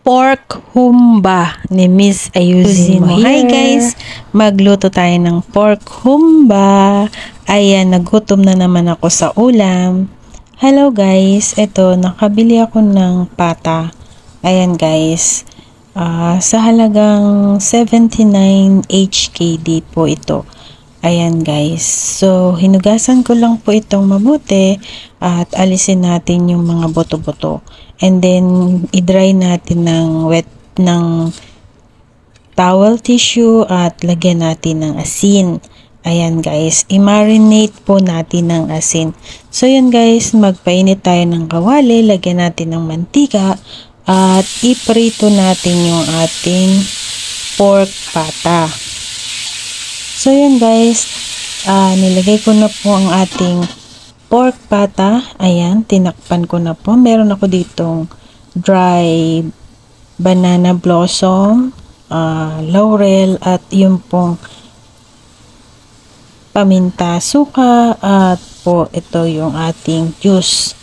pork humba ni Miss Ayusin mo. Hi guys, magluto tayo ng pork humba. Ayan, nagutom na naman ako sa ulam. Hello guys, eto nakabili ako ng pata. Ayan guys, sa halagang 79 HKD po ito. Ayan guys, so hinugasan ko lang po itong mabuti at alisin natin yung mga buto-buto. And then, i-dry natin ng wet ng towel tissue at lagyan natin ng asin. Ayan guys, i-marinate po natin ng asin. So yan guys, magpainit tayo ng kawali, lagyan natin ng mantika at iprito natin yung ating pork pata. So yan guys, nilagay ko na po ang ating pork pata. Ayan, tinakpan ko na po. Meron ako ditong dry banana blossom, laurel, at yung pong paminta, suka, at po ito yung ating juice,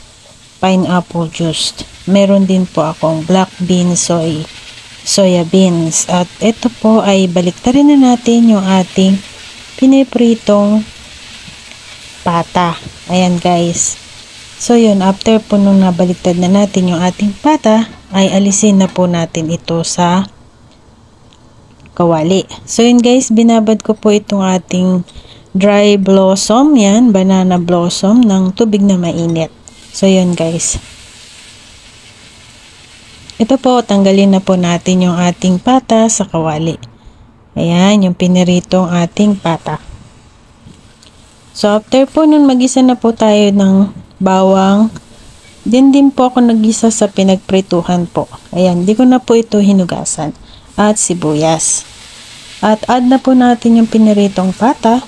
pineapple juice. Meron din po akong black beans, soya beans. At ito po ay baliktarin na natin yung ating pinipritong pata. Ayan guys. So yun, after po nung nabaliktad na natin yung ating pata, ay alisin na po natin ito sa kawali. So yun guys, binabad ko po itong ating dry blossom, yan, banana blossom, ng tubig na mainit. So yun guys. Ito po, tanggalin na po natin yung ating pata sa kawali. Ayan, yung piniritong ating pata. So, after po nun, magisa na po tayo ng bawang. Din po ako nagisa sa pinagprituhan po. Ayan, di ko na po ito hinugasan. At sibuyas. At add na po natin yung piniritong pata.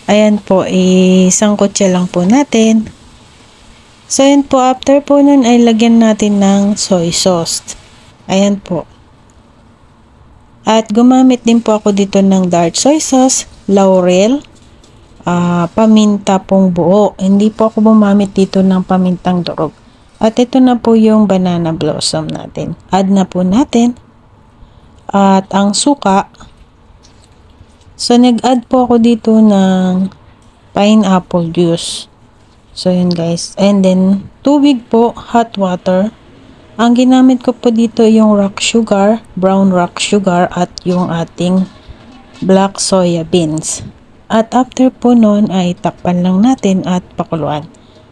Ayan po, isang kutsa lang po natin. So, ayan po, after po nun ay lagyan natin ng soy sauce. Ayan po. At gumamit din po ako dito ng dark soy sauce, laurel, paminta pong buo. Hindi po ako gumamit dito ng pamintang durog. At ito na po yung banana blossom natin. Add na po natin. At ang suka. So, nag-add po ako dito ng pineapple juice. So, yun guys. And then, tubig po, hot water. Ang ginamit ko po dito yung rock sugar, brown rock sugar, at yung ating black soya beans. At after po nun ay takpan lang natin at pakuluan.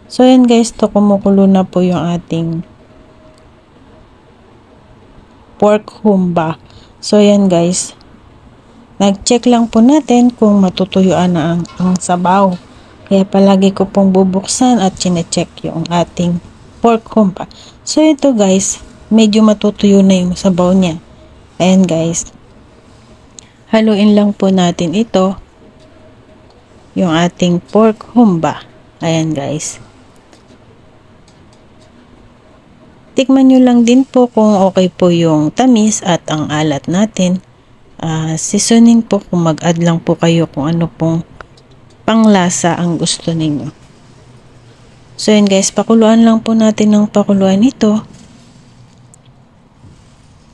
So yan guys, to kumukulo na po yung ating pork humba. So yan guys, nag-check lang po natin kung matutuyuan na ang sabaw. Kaya palagi ko pong bubuksan at chine-check yung ating pork humba. So ito guys, medyo matutuyo na yung sabaw niya. Ayan guys, haluin lang po natin ito, yung ating pork humba. Ayan guys, tikman nyo lang din po kung okay po yung tamis at ang alat natin. Seasoning po, kung mag-add lang po kayo kung ano pong panglasa ang gusto ninyo. So yun guys, pakuluan lang po natin ng pakuluan ito.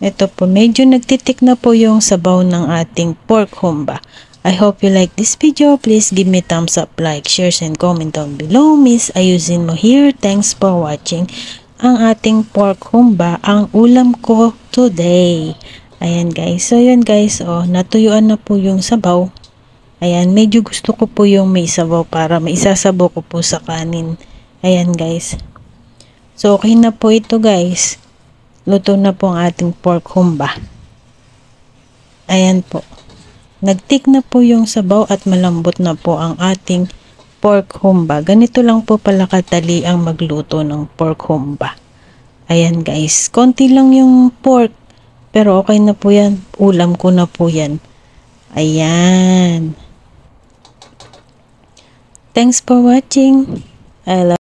Ito po, medyo nagtitik na po yung sabaw ng ating pork humba. I hope you like this video. Please give me thumbs up, like, shares, and comment down below. Miss Ayusin mo here. Thanks for watching ang ating pork humba, ang ulam ko today. Ayan guys, so yun guys, natuyuan na po yung sabaw. Ayan, medyo gusto ko po yung may sabaw para maisasabaw ko po sa kanin. Ayan guys. So okay na po ito guys. Luto na po ang ating pork humba. Ayan po. Nagtik na po yung sabaw at malambot na po ang ating pork humba. Ganito lang po pala kadali ang magluto ng pork humba. Ayan guys. Konti lang yung pork. Pero okay na po yan. Ulam ko na po yan. Ayan. Thanks for watching. I love